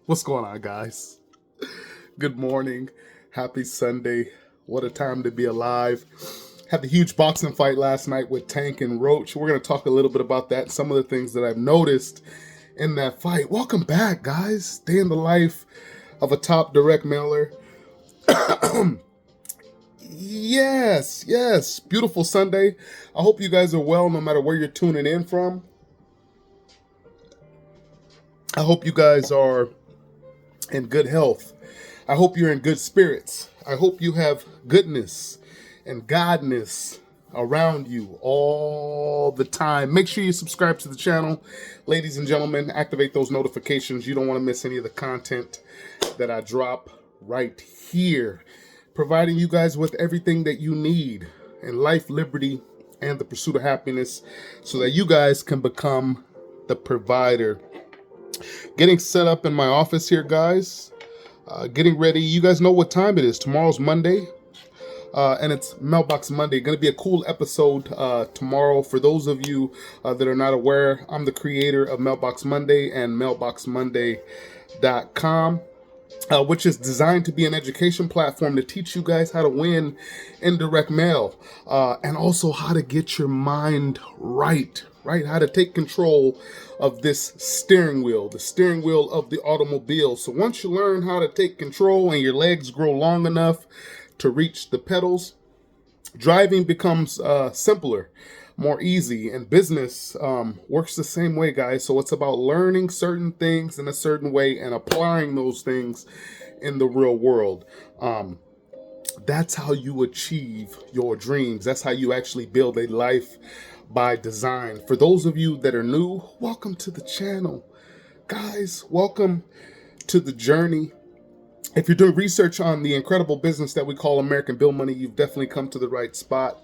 What's going on, guys? Good morning. Happy Sunday. What a time to be alive. Had the huge boxing fight last night with Tank and Roach. We're going to talk a little bit about that, some of the things that I've noticed in that fight. Welcome back, guys. Day in the life of a top direct mailer. Yes. Beautiful Sunday. I hope you guys are well no matter where you're tuning in from. I hope you guys are in good health. I hope you're in good spirits. I hope you have goodness and godness around you all the time. Make sure you subscribe to the channel. Ladies and gentlemen, activate those notifications. You don't want to miss any of the content that I drop right here, providing you guys with everything that you need in life, liberty, and the pursuit of happiness so that you guys can become the provider. Getting set up in my office here, guys. Getting ready. You guys know what time it is. Tomorrow's Monday. And it's Mailbox Monday. Going to be a cool episode tomorrow. For those of you that are not aware, I'm the creator of Mailbox Monday and mailboxmonday.com. Which is designed to be an education platform to teach you guys how to win in direct mail, and also how to get your mind right? How to take control of this steering wheel, the steering wheel of the automobile. So once you learn how to take control and your legs grow long enough to reach the pedals, driving becomes simpler, more easy, and business works the same way, guys. So it's about learning certain things in a certain way and applying those things in the real world. That's how you achieve your dreams. That's how you actually build a life by design. For those of you that are new, welcome to the channel. Guys, welcome to the journey. If you're doing research on the incredible business that we call American Bill Money, you've definitely come to the right spot.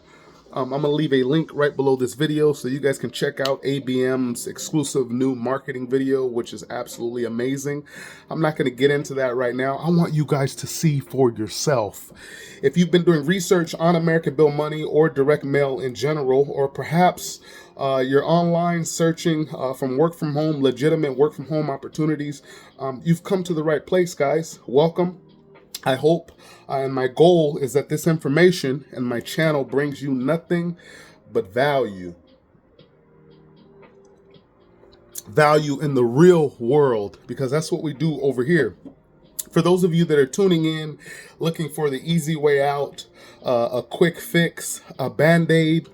I'm going to leave a link right below this video so you guys can check out ABM's exclusive new marketing video, which is absolutely amazing. I'm not going to get into that right now. I want you guys to see for yourself. If you've been doing research on American Bill Money or direct mail in general, or perhaps you're online searching from work from home, legitimate work from home opportunities, you've come to the right place, guys. Welcome. I hope and my goal is that this information and my channel brings you nothing but value. Value in the real world, because that's what we do over here. For those of you that are tuning in, looking for the easy way out, a quick fix, a band-aid,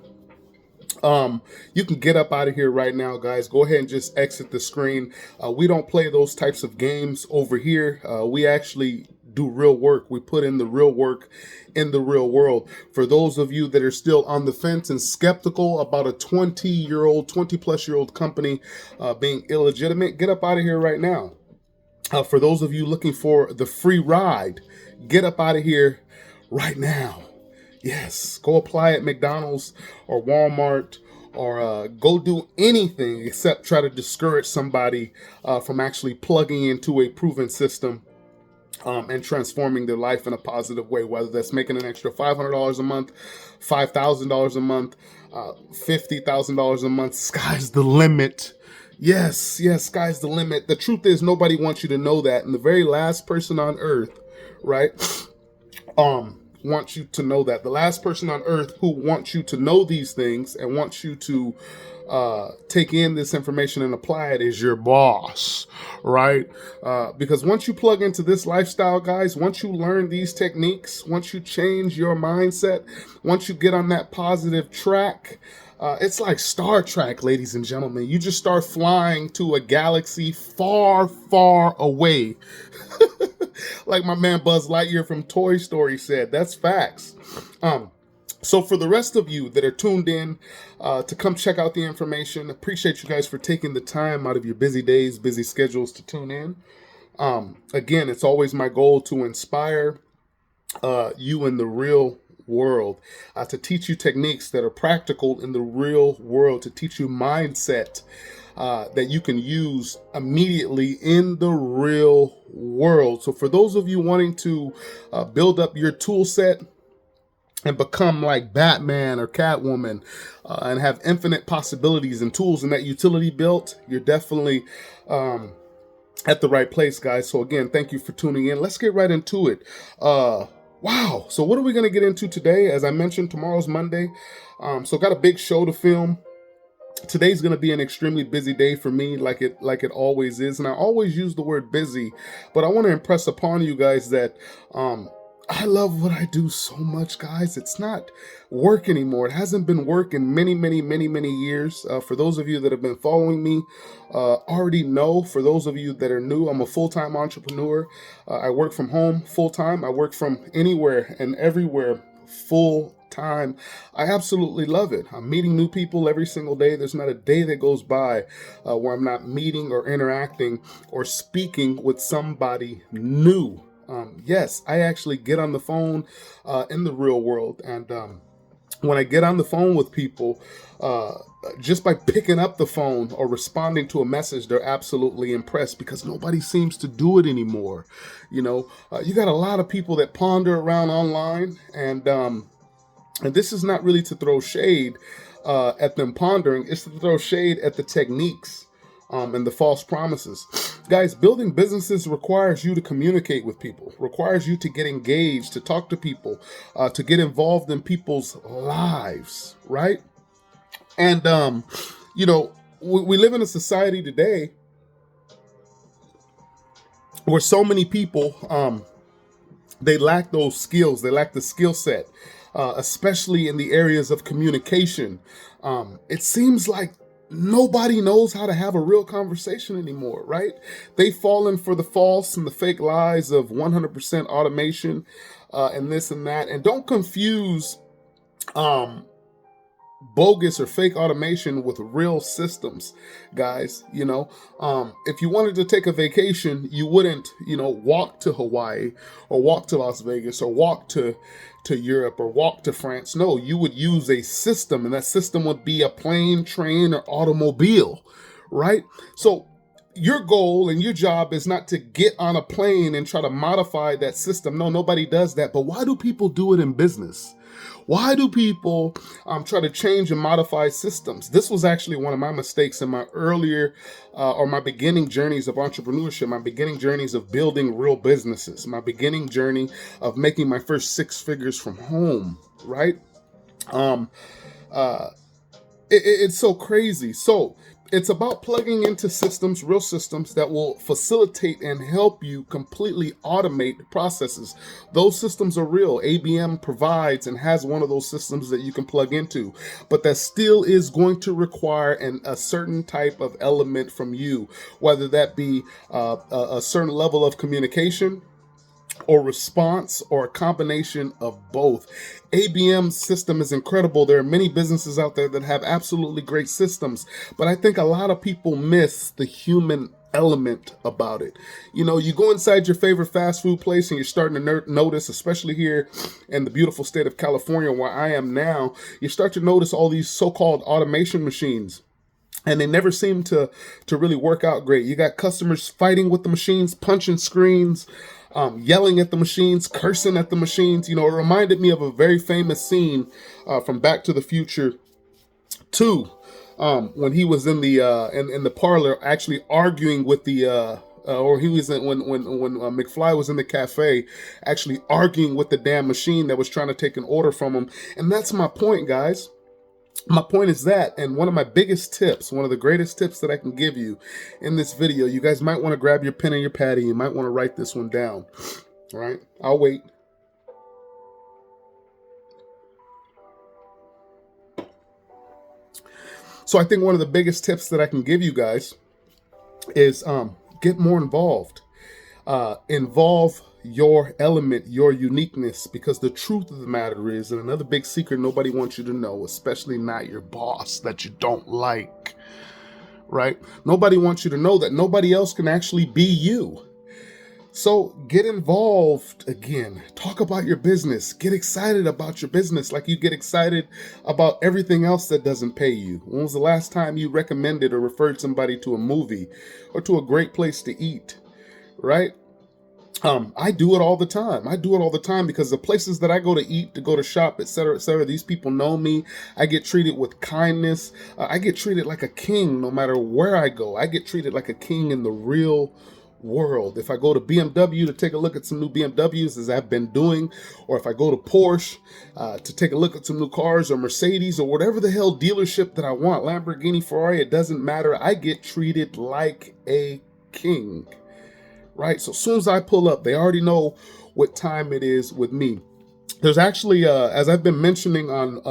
you can get up out of here right now, guys. Go ahead and just exit the screen. We don't play those types of games over here. We actually do real work. We put in the real work in the real world. For those of you that are still on the fence and skeptical about a 20-plus-year-old company being illegitimate, get up out of here right now. For those of you looking for the free ride, get up out of here right now. Yes, go apply at McDonald's or Walmart, or go do anything except try to discourage somebody from actually plugging into a proven system and transforming their life in a positive way, whether that's making an extra $500 a month, $5,000 a month, $50,000 a month. Sky's the limit. Yes, sky's the limit. The truth is, nobody wants you to know that. And the very last person on earth, right, wants you to know that. The last person on earth who wants you to know these things and wants you to take in this information and apply it is your boss, right? Because once you plug into this lifestyle, guys, once you learn these techniques, once you change your mindset, once you get on that positive track, it's like Star Trek, ladies and gentlemen. You just start flying to a galaxy far, far away. Like my man Buzz Lightyear from Toy Story said. That's facts. So for the rest of you that are tuned in to come check out the information, appreciate you guys for taking the time out of your busy days, busy schedules to tune in. Again, it's always my goal to inspire you in the real world, to teach you techniques that are practical in the real world, to teach you mindset that you can use immediately in the real world. So for those of you wanting to build up your tool set and become like Batman or Catwoman and have infinite possibilities and tools in that utility belt, you're definitely at the right place, guys. So again, thank you for tuning in. Let's get right into it. Wow. So what are we going to get into today? As I mentioned, tomorrow's Monday. So got a big show to film. Today's going to be an extremely busy day for me, like it always is. And I always use the word busy, but I want to impress upon you guys that I love what I do so much, guys. It's not work anymore. It hasn't been work in many, many, many, many years. For those of you that have been following me, already know. For those of you that are new, I'm a full-time entrepreneur. I work from home full-time. I work from anywhere and everywhere full time. I absolutely love it. I'm meeting new people every single day. There's not a day that goes by where I'm not meeting or interacting or speaking with somebody new. Yes, I actually get on the phone in the real world. And when I get on the phone with people, just by picking up the phone or responding to a message, they're absolutely impressed because nobody seems to do it anymore. You know, you got a lot of people that ponder around online, and this is not really to throw shade at them pondering. It's to throw shade at the techniques and the false promises. Guys, building businesses requires you to communicate with people, requires you to get engaged, to talk to people, to get involved in people's lives, right? And, you know, we live in a society today where so many people, they lack those skills. They lack the skill set, especially in the areas of communication. It seems like nobody knows how to have a real conversation anymore, right? They've fallen for the false and the fake lies of 100% automation and this and that. And don't confuse bogus or fake automation with real systems, guys. You know, if you wanted to take a vacation, you wouldn't, you know, walk to Hawaii or walk to Las Vegas or walk to Europe or walk to France. No, you would use a system, and that system would be a plane, train, or automobile, right? So your goal and your job is not to get on a plane and try to modify that system. No, nobody does that. But why do people do it in business? Why do people try to change and modify systems? This was actually one of my mistakes in my earlier or my beginning journeys of entrepreneurship, my beginning journeys of building real businesses, my beginning journey of making my first 6 figures from home, right? It's so crazy. So it's about plugging into systems, real systems that will facilitate and help you completely automate processes. Those systems are real. ABM provides and has one of those systems that you can plug into, but that still is going to require a certain type of element from you, whether that be a certain level of communication or response or a combination of both. ABM system is incredible. There are many businesses out there that have absolutely great systems, but I think a lot of people miss the human element about it. You know, you go inside your favorite fast food place and you're starting to notice, especially here in the beautiful state of California where I am now, you start to notice all these so-called automation machines. And they never seem to really work out great. You got customers fighting with the machines, punching screens, yelling at the machines, cursing at the machines. You know, it reminded me of a very famous scene from Back to the Future 2, when he was in the parlor actually arguing with the or he was when McFly was in the cafe actually arguing with the damn machine that was trying to take an order from him. And that's my point, guys. My point is that, and one of my biggest tips, one of the greatest tips that I can give you in this video, you guys might want to grab your pen and your pad, and you might want to write this one down. All right, I'll wait. So I think one of the biggest tips that I can give you guys is get more involved. Involve your element, your uniqueness, because the truth of the matter is, and another big secret nobody wants you to know, especially not your boss that you don't like, right? Nobody wants you to know that nobody else can actually be you. So get involved again. Talk about your business. Get excited about your business like you get excited about everything else that doesn't pay you. When was the last time you recommended or referred somebody to a movie or to a great place to eat, right? I do it all the time. I do it all the time because the places that I go to eat, to go to shop, etc., these people know me. I get treated with kindness. I get treated like a king no matter where I go. I get treated like a king in the real world. If I go to BMW to take a look at some new BMWs, as I've been doing, or if I go to Porsche to take a look at some new cars, or Mercedes, or whatever the hell dealership that I want, Lamborghini, Ferrari, it doesn't matter. I get treated like a king, right? So as soon as I pull up, they already know what time it is with me. There's actually, as I've been mentioning on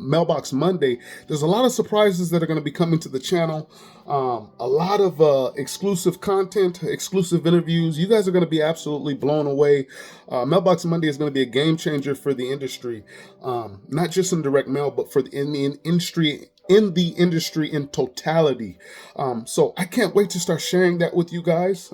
Mailbox Monday, there's a lot of surprises that are going to be coming to the channel. A lot of exclusive content, exclusive interviews. You guys are going to be absolutely blown away. Mailbox Monday is going to be a game changer for the industry, not just in direct mail, but for in the industry in totality. So I can't wait to start sharing that with you guys.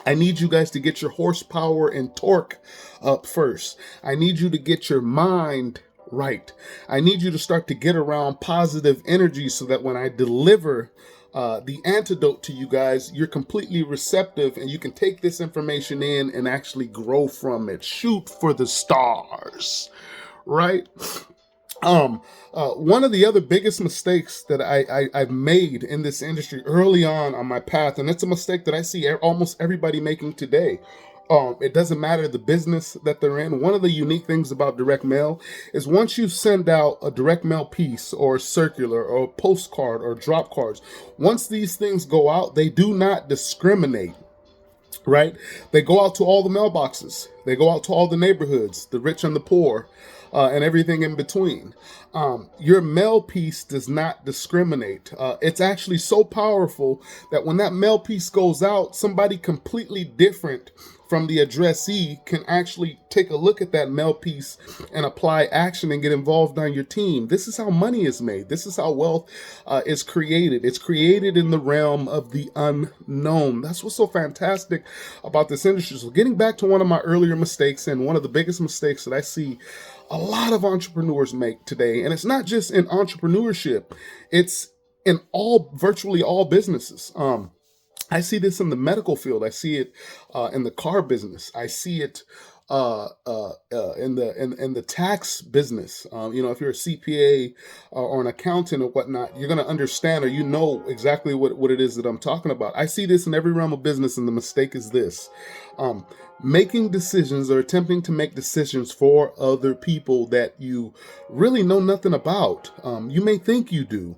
I need you guys to get your horsepower and torque up first. I need you to get your mind right. I need you to start to get around positive energy so that when I deliver the antidote to you guys, you're completely receptive and you can take this information in and actually grow from it. Shoot for the stars, right? One of the other biggest mistakes that I've made in this industry early on my path, and it's a mistake that I see almost everybody making today. It doesn't matter the business that they're in. One of the unique things about direct mail is once you send out a direct mail piece or a circular or a postcard or drop cards, once these things go out, they do not discriminate. Right? They go out to all the mailboxes. They go out to all the neighborhoods, the rich and the poor, and everything in between. Your mail piece does not discriminate. It's actually so powerful that when that mail piece goes out, somebody completely different from the addressee can actually take a look at that mail piece and apply action and get involved on your team. This is how money is made. This is how wealth is created. It's created in the realm of the unknown. That's what's so fantastic about this industry. So getting back to one of my earlier mistakes, and one of the biggest mistakes that I see a lot of entrepreneurs make today, and it's not just in entrepreneurship, it's in virtually all businesses. I see this in the medical field. I see it in the car business. I see it in the tax business. If you're a CPA or an accountant or whatnot, you're going to understand, or you know exactly what it is that I'm talking about. I see this in every realm of business, and the mistake is this: making decisions or attempting to make decisions for other people that you really know nothing about. You may think you do,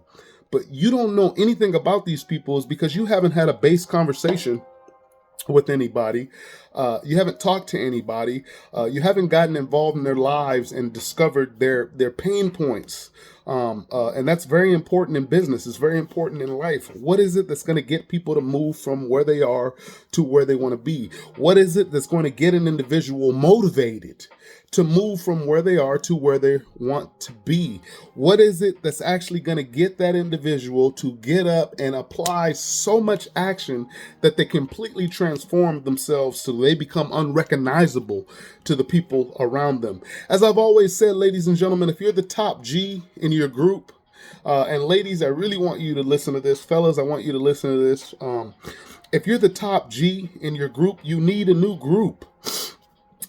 but you don't know anything about these people, is because you haven't had a base conversation with anybody. You haven't talked to anybody. You haven't gotten involved in their lives and discovered their pain points. And that's very important in business. It's very important in life. What is it that's going to get people to move from where they are to where they want to be? What is it that's going to get an individual motivated to move from where they are to where they want to be? What is it that's actually going to get that individual to get up and apply so much action that they completely transform themselves so they become unrecognizable to the people around them? As I've always said, ladies and gentlemen, if you're the top G in your group, and ladies, I really want you to listen to this. Fellas, I want you to listen to this. If you're the top G in your group, you need a new group.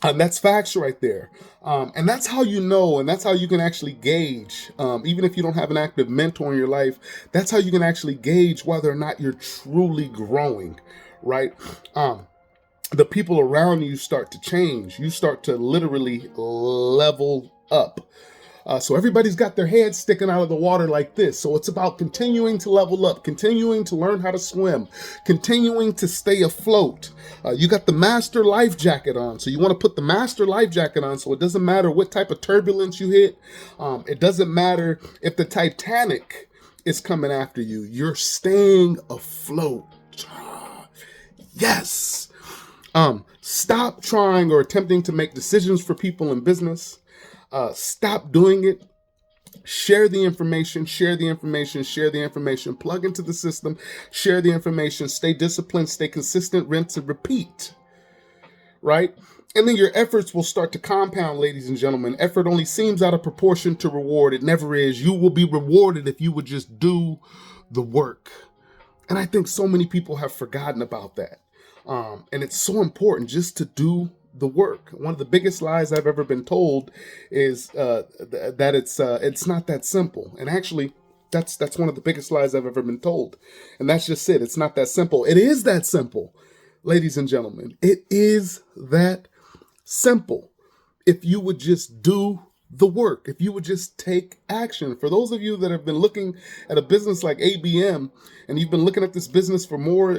And that's facts right there. And that's how you know, and that's how you can actually gauge, even if you don't have an active mentor in your life, that's how you can actually gauge whether or not you're truly growing, right? The people around you start to change. You start to literally level up. So everybody's got their head sticking out of the water like this. So it's about continuing to level up, continuing to learn how to swim, continuing to stay afloat. You got the master life jacket on. So you want to put the master life jacket on so it doesn't matter what type of turbulence you hit. It doesn't matter if the Titanic is coming after you. You're staying afloat. Yes. Stop trying or attempting to make decisions for people in business. Stop doing it. Share the information, share the information, share the information, plug into the system, share the information, stay disciplined, stay consistent, rinse and repeat, right? And then your efforts will start to compound, ladies and gentlemen. Effort only seems out of proportion to reward. It never is. You will be rewarded if you would just do the work. And I think so many people have forgotten about that. And it's so important just to do the work. One of the biggest lies I've ever been told is that it's not that simple. And actually, that's one of the biggest lies I've ever been told. And that's just it. It's not that simple. It is that simple. ladies and gentlemen. It is that simple. If you would just do the work, if you would just take action. For those of you that have been looking at a business like ABM and you've been looking at this business for more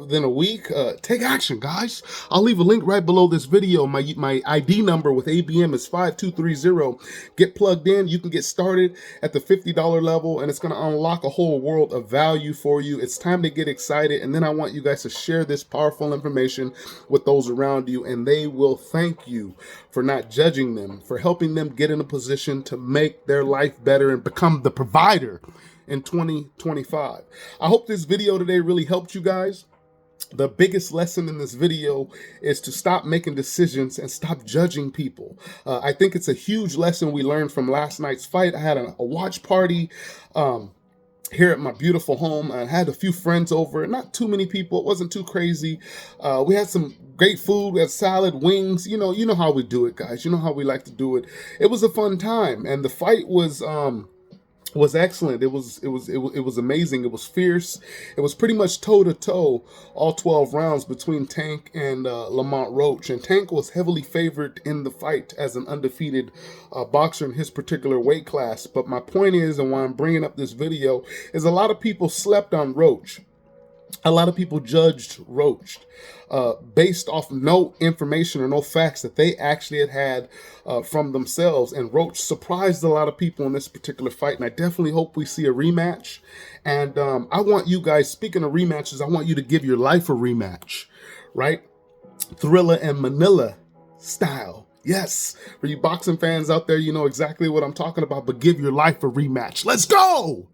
than a week, take action, guys. I'll leave a link right below this video. My ID number with ABM is 5230. Get plugged in. You can get started at the $50 level, and it's going to unlock a whole world of value for you. It's time to get excited, and then I want you guys to share this powerful information with those around you, and they will thank you for not judging them, for helping them get in a position to make their life better and become the provider in 2025. I hope this video today really helped you guys. The biggest lesson in this video is to stop making decisions and stop judging people. I think it's a huge lesson we learned from last night's fight. I had a watch party here at my beautiful home. I had a few friends over, not too many people. It wasn't too crazy. We had some great food. We had salad, wings. You know how we do it, guys. You know how we like to do it. It was a fun time, and the fight was excellent. It was amazing. It was fierce. It was pretty much toe to toe all 12 rounds between Tank and Lamont Roach. And Tank was heavily favored in the fight as an undefeated boxer in his particular weight class. But my point is, and why I'm bringing up this video, is a lot of people slept on Roach. A lot of people judged Roach based off no information or no facts that they actually had from themselves. And Roach surprised a lot of people in this particular fight. And I definitely hope we see a rematch. And I want you guys, speaking of rematches, I want you to give your life a rematch, right? Thriller and Manila style. Yes, for you boxing fans out there, you know exactly what I'm talking about, but give your life a rematch. Let's go!